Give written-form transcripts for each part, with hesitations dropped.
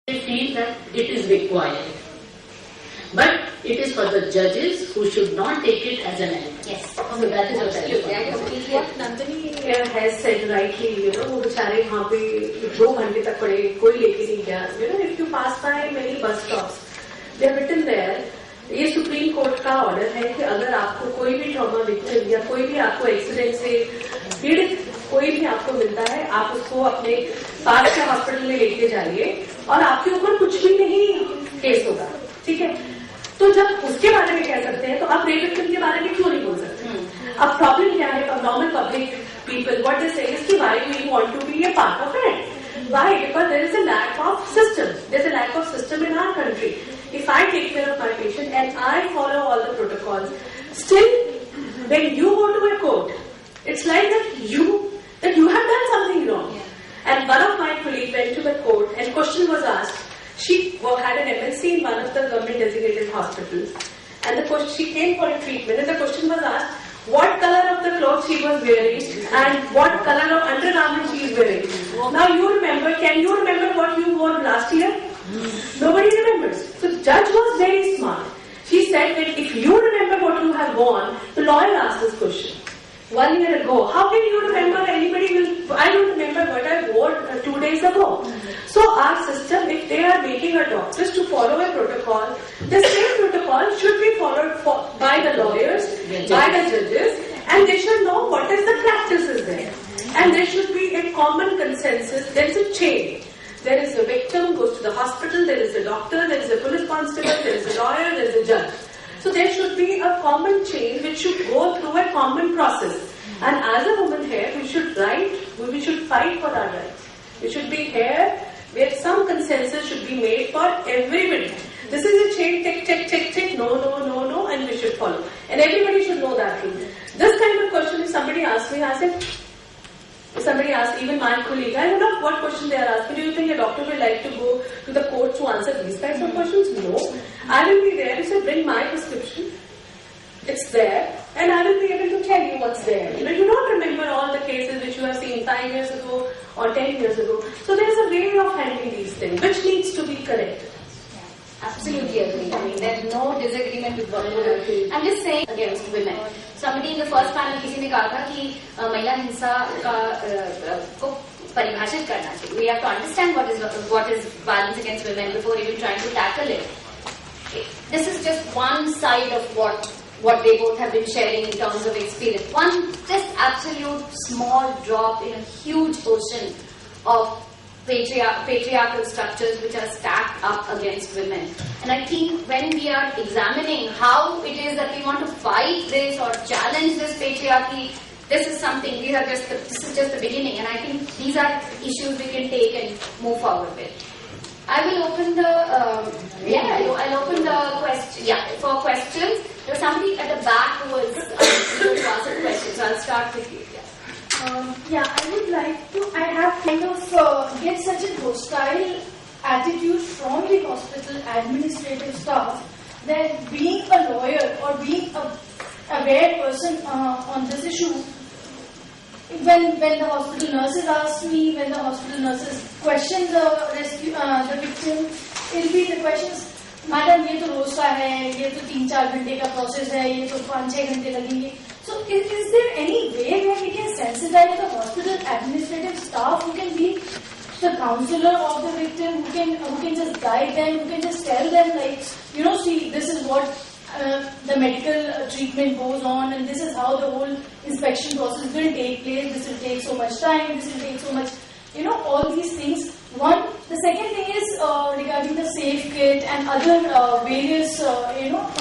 they feel that it is required. But it is for the judges who should not take it as an act. Yes. So that is What Nandini has said rightly, वो बेचारे वहाँ पे 2 घंटे तक पड़े, कोई लेके नहीं गया. If you pass by many bus stops, they are written there. ये सुप्रीम कोर्ट का ऑर्डर है कि अगर आपको कोई भी ट्रॉमा विक्टिम या कोई भी आपको एक्सीडेंट से पीड़ित कोई भी आपको मिलता है, आप उसको अपने पास के हॉस्पिटल में लेके जाइए और आपके ऊपर कुछ भी नहीं केस होगा. ठीक है. तो जब उसके बारे में कह सकते हैं तो आप रेप विक्टिम के बारे में क्यों नहीं बोल सकते? अब प्रॉब्लम क्या है? Normal public people what they say is कि why we want to be a part of it. Why? Because there is a lack of system. There is a lack of system in our country. If I take care of my patient and I follow all the protocols, still when you go to a court, it's like that you have done something wrong. And one of my colleagues went to the court and question was asked. She had an MLC in one of the government designated hospitals, and she came for a treatment, and the question was asked what color of the clothes she was wearing and what color of undergarment she is wearing. Now you remember, can you remember what you wore last year? Nobody remembers. So the judge was very smart. She said that if you remember what you have worn, the lawyer asked this question 1 year ago. How can you remember? Anybody will, I don't remember what I wore 2 days ago. So our system, if they are making a doctors to follow a protocol, the same protocol should be followed by the lawyers, by the judges, and they should know what is the practices there. And there should be a common consensus. There is a chain. There is a victim, goes to the hospital, there is a doctor, there is a police constable, there is a lawyer, there is a judge. So there should be a common chain which should go through a common process. And as a woman here, we should fight for our rights. We should be here where some consensus should be made for everybody. This is a chain, check, no, and we should follow. And everybody should know that rule. This kind of question, if somebody asks me, I said, if somebody asks, even my colleague, I don't know what question they are asking. Do you think a doctor will like to go to the court to answer these types of questions? No. I will be there. You say, bring my prescription. It's there. And I will be able to tell you what's there. You don't remember all the cases which you have seen 5 years ago or 10 years ago. So there is a way of handling these things which needs to be corrected. Absolutely agree. I mean, there's no disagreement with what you are. I'm just saying against women. Somebody in the first panel, किसी ने कहा था कि महिला हिंसा को परिभाषित करना चाहिए. We have to understand what is violence against women before even trying to tackle it. This is just one side of what they both have been sharing in terms of experience. One just absolute small drop in a huge ocean of patriarchal structures which are stacked up against women. And I think when we are examining how it is that we want to fight this or challenge this patriarchy, this is just the beginning. And I think these are issues we can take and move forward with. I will open the I'll open the question. Yeah, for questions. There's somebody at the back who was going to ask a question, so I'll start with you. I would like to. I have kind of get such a hostile attitude from the hospital administrative staff that being a lawyer or being a aware person on this issue. When the hospital nurses ask me, when the hospital nurses question the victim, it'll be the questions. Madam ये तो रोज का है, ये तो 3-4 घंटे का process है, ये तो 5-6 घंटे लगेंगे. So is there any way where we can sensitize the hospital administrative staff who can be the counselor of the victim, who can just guide them, who can just tell them like, see, this is what the medical treatment goes on, and this is how the whole inspection process will take place. This will take so much time. This will take so much, all these things. One. The second thing is regarding the safe kit and other various,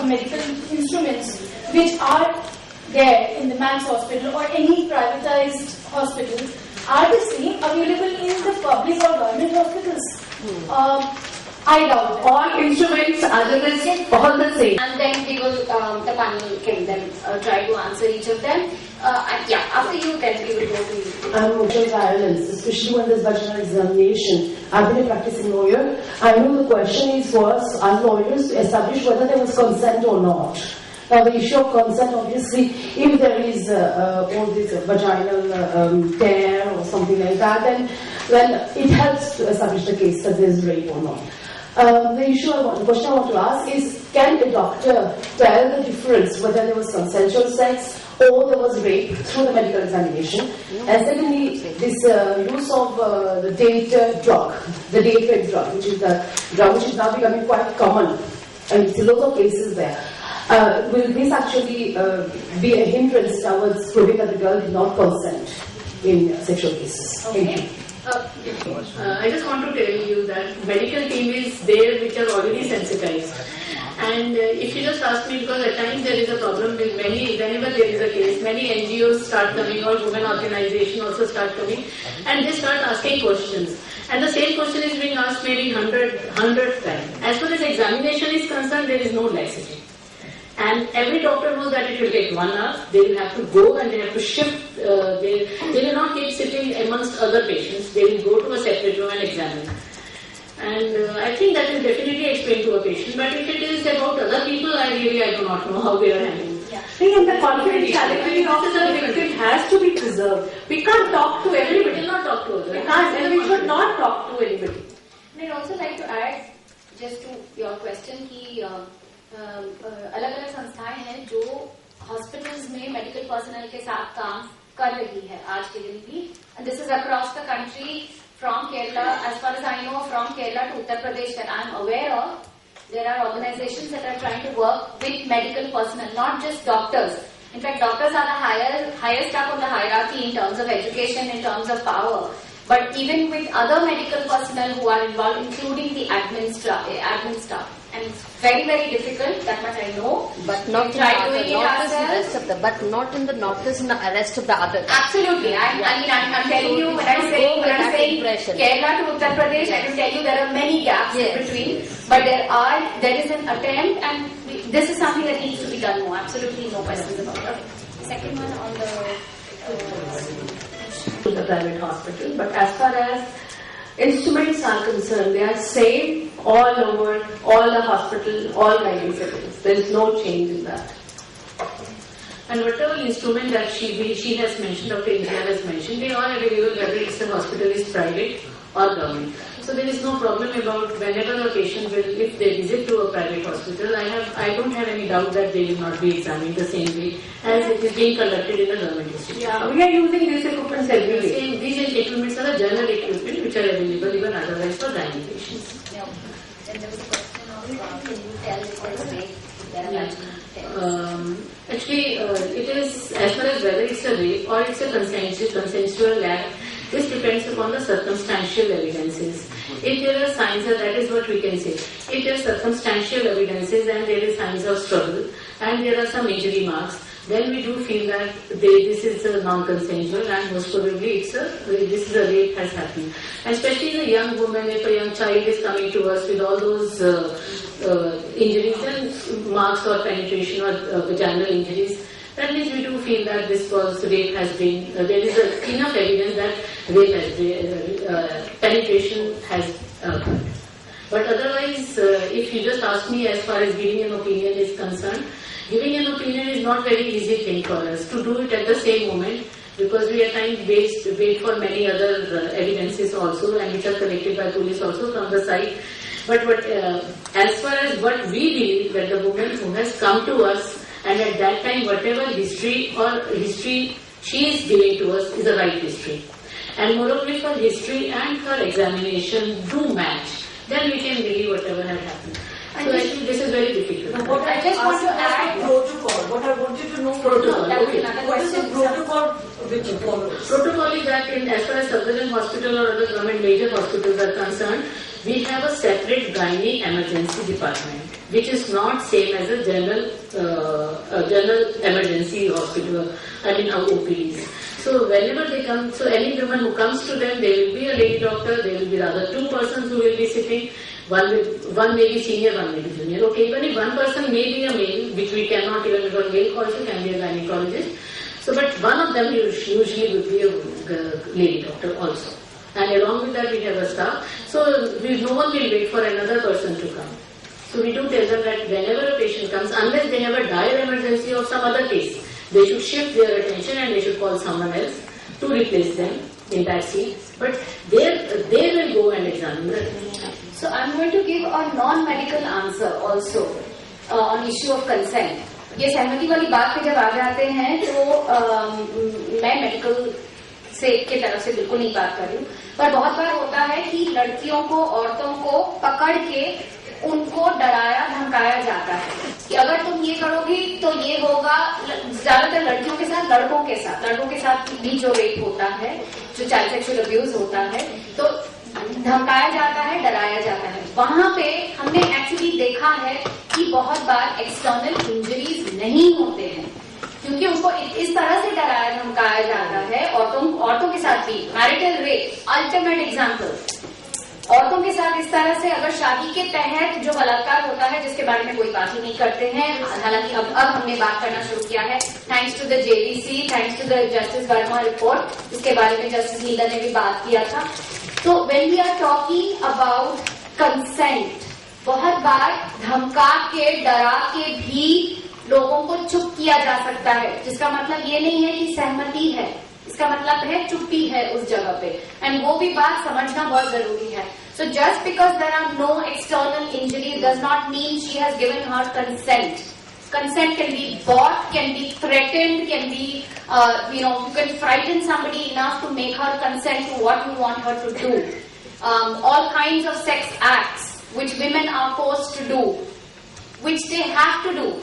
medical instruments which are there in the Max Hospital or any privatized hospital. Are the same available in the public or government hospitals? I doubt that. All instruments other than all the same. And then we will, the panel can then try to answer each of them. After you, then we will go to you. I'm against violence, especially when there's vaginal examination. I've been a practicing lawyer. I know the question is for us as lawyers to establish whether there was consent or not. Now the issue of consent, obviously, if there is all this vaginal tear or something like that, then when it helps to establish the case that there is rape or not. The question I want to ask is, can a doctor tell the difference whether there was consensual sex or there was rape through the medical examination? And secondly, this use of the date drug, the date rape drug, which is the drug which is now becoming quite common, and it's a lot of cases there. Will this actually be a hindrance towards proving that the girl did not consent in sexual cases? Thank you. I just want to tell you that medical team is there which are already sensitized. And if you just ask me, because at times there is a problem with whenever there is a case, many NGOs start coming or women organizations also start coming and they start asking questions. And the same question is being asked maybe 100th time. As far as examination is concerned, there is no laxity. And every doctor knows that it will take 1 hour. They will have to go and they have to shift. They will not keep sitting amongst other patients. They will go to a separate room and examine. And I think that will definitely explain to a patient. But if it is about other people, I do not know how they are handling. And the confidentiality of the victim has to be preserved. We can't talk to everybody. We cannot talk to others. We can't, and we should not talk to anybody. And I'd also like to add, just to your question, कि अलग-अलग संस्थाएं हैं जो hospitals में medical personnel के साथ काम कर रही है आज के दिन भी. And this is across the country, from Kerala, as far as I know, from Kerala to Uttar Pradesh that I am aware of, there are organizations that are trying to work with medical personnel, not just doctors. In fact, doctors are the highest up on the hierarchy in terms of education, in terms of power. But even with other medical personnel who are involved, including the admin staff. And it's very, very difficult, that much I know. But not in the rest of the, but not in the rest of the other. Absolutely. I'm telling you, when I'm saying Kerala to Uttar Pradesh, I can tell you there are many gaps in between. But there is an attempt, and this is something that needs to be done more. Absolutely no questions about it. Second one on the private hospital, but as far as instruments are concerned, they are same all over, all the hospital, all guiding settings. There is no change in that. And whatever instrument that she has mentioned, Dr. India has mentioned, they are available whether it's the hospital is private or government. So there is no problem about whenever a patient will, if they visit to a private hospital, I don't have any doubt that they will not be examined the same way as it is being conducted in the government institution. Yeah, we are using these equipments every day. These equipments are the general equipment which are available even otherwise for gynae patients. Yeah. Then there was a question of, can you tell if there is rape? Actually, it is, as far as whether it's a rape or it's a consensual act, this depends upon the circumstantial evidences. If there are signs, that is what we can say. If there are circumstantial evidences and there is signs of struggle and there are some injury marks, then we do feel that this is a non-consensual and most probably this is a rape has happened. And especially in a young woman, if a young child is coming to us with all those injuries and marks or penetration or vaginal injuries, that means we do feel that this was rape has been, there is enough evidence that rape has been, penetration has occurred. But otherwise, if you just ask me as far as giving an opinion is concerned, giving an opinion is not very easy thing for us to do it at the same moment, because we at times wait for many other evidences also and which are collected by police also from the site. But as far as what we believe, that the woman who has come to us and at that time whatever history she is giving to us is a right history. And moreover, if her history and her examination do match, then we can believe whatever had happened. So I think this is very difficult. What I just want to add protocol. What I wanted to know Protocol. Okay. What is the protocol which you follow? Protocol is that as far as Sutherland Hospital or other government major hospitals are concerned, we have a separate gynae emergency department, which is not same as a general emergency hospital, OPDs. So whenever they come, so any woman who comes to them, there will be a lady doctor, there will be rather two persons who will be sitting, one may be senior, one may be junior. Okay, even if one person may be a male, which we cannot even, because male also can be a gynecologist. So, but one of them usually would be a lady doctor also. And along with that we have a staff. So no one will wait for another person to come. So we do tell them that whenever a patient comes, unless they have a dire emergency or some other case, they should shift their attention and they should call someone else to replace them in that seat, but they will go and examine it. So I'm going to give a non-medical answer also on issue of consent. ये सहमति वाली बात पे जब आ जाते हैं तो मैं मेडिकल से की तरफ से बिल्कुल नहीं बात कर रही हूँ, पर बहुत बार होता है कि लड़कियों को, औरतों को पकड़ के उनको डराया धमकाया जाता है कि अगर तुम ये करोगी तो ये होगा। ज्यादातर लड़कियों के साथ भी जो रेप होता है, जो चाइल्ड सेक्सुअल अब्यूज होता है, तो धमकाया जाता है, डराया जाता है। वहां पे हमने एक्चुअली देखा है कि बहुत बार एक्सटर्नल इंजरीज नहीं होते हैं, क्योंकि उनको इस तरह से डराया धमकाया जाता है। औरतों के साथ भी मैरिटल रेप अल्टीमेट एग्जाम्पल। औरतों के साथ इस तरह से अगर शादी के तहत जो बलात्कार होता है, जिसके बारे में कोई बात ही नहीं करते हैं, हालांकि अब हमने बात करना शुरू किया है thanks to the JVC, thanks to the justice Verma report, जिसके बारे में जस्टिस लीला ने भी बात किया था। तो when we are talking about consent, बहुत बार धमका के, डरा के भी लोगों को चुप किया जा सकता है, जिसका मतलब ये नहीं है कि सहमति है, इसका मतलब है चुप्पी है उस जगह पे। एंड वो भी बात समझना बहुत जरूरी है। So just because there are no external injury does not mean she has given her consent. Consent can be bought, can be threatened, can be, you can frighten somebody enough to make her consent to what you want her to do. All kinds of sex acts which women are forced to do, which they have to do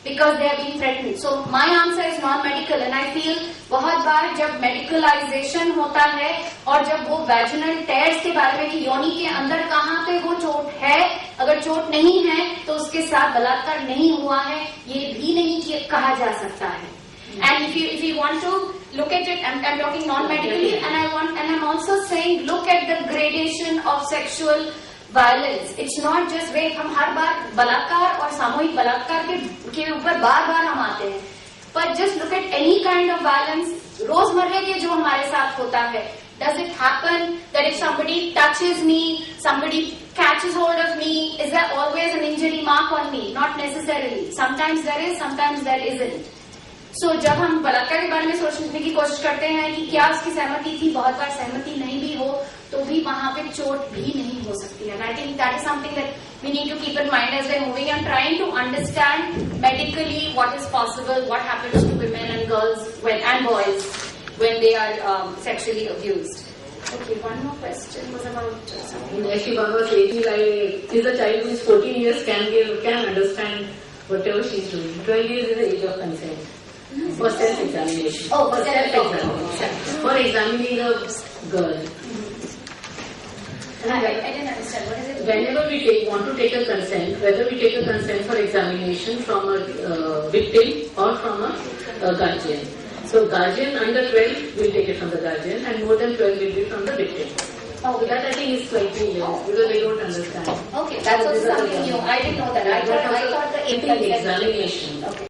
because they are being threatened. So my answer is non-medical, and I feel बहुत बार जब मेडिकलाइजेशन होता है और जब वो vaginal tears के बारे में कि योनि के अंदर कहाँ पे वो चोट है, अगर चोट नहीं है तो उसके साथ बलात्कार नहीं हुआ है, ये भी नहीं कहा जा सकता है. And if you want to look at it, I'm talking non-medically, and I'm also saying look at the gradation of sexual violence. It's not just rape. हम हर बार बलात्कार और सामूहिक बलात्कार के ऊपर बार हम आते हैं, but just look at any kind of violence रोजमर्रा के जो हमारे साथ होता है. Does it happen that if somebody touches me, somebody catches hold of me, is there always an injury mark on me? Not necessarily. Sometimes there is, sometimes there isn't. So जब हम बलात्कार के बारे में सोचने की कोशिश करते हैं कि क्या उसकी सहमति थी, बहुत बार सहमति नहीं भी हो तो भी वहां पे चोट भी नहीं हो सकती है. And I think that is something that we need to keep in mind as we're moving and trying to understand medically what is possible, what happens to women and girls and boys when they are sexually abused. Okay, one more question was about something. Actually, one was saying like, is a child who is 14 years can understand whatever she is doing. 12 years is the age of consent. For self-examination. Oh, for self-examination. For examining a girl. I didn't understand. What is it? Whenever we want to take a consent, whether we take a consent for examination from a victim or from a guardian. So guardian under 12 will take it from the guardian, and more than 12 will be from the victim. Oh, that I think is slightly less because they don't understand. Okay, that's also something new. I didn't know that. I thought the examination. Okay.